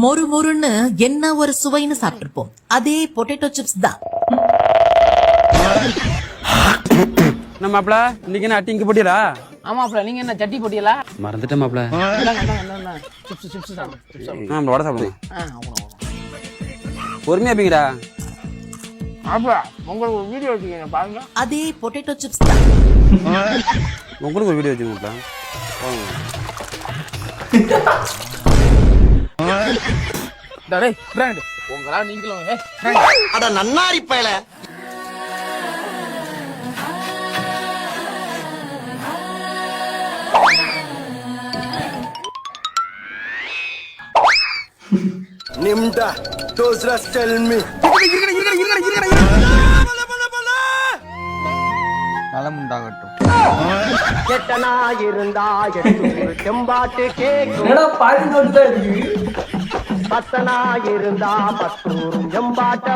மொறு மொறுன்னு என்ன ஒரு சுவைன்னு சாப்பிட்டிருப்போம். அதே பொட்டேட்டோ சிப்ஸ் தான். நம்ம மாப்ள இன்னைக்கு என்ன அட்டி இங்க போட்டியலா? ஆமாப்ல, நீங்க என்ன சட்டி போட்டியலா? மறந்துட்டேன் மாப்ள. சிப்ஸ் தான். நம்ம வடை சாப்பிடுவோம். பொறுமையா பீங்கடா. அப்பா உங்களுக்கு ஒரு வீடியோ வச்சுக்கீங்க பாருங்க. அதே பொட்டேட்டோ சிப்ஸ் தான். உங்களுக்கு ஒரு வீடியோ வச்சுங்க மாப்ள. டேய் ஃப்ரெண்ட், உங்களா நீங்களும் அட நன்னாரி பயல. Nimda, those rust tell me. நலமுண்டாகட்டும். கெட்டனா இருந்தா செம்பாட்டு கேக்கும். என்னடா பாதி நோட்டு தான் இருக்கு. பத்தனா இருந்தா பத்தூரும் செம்பாட்ட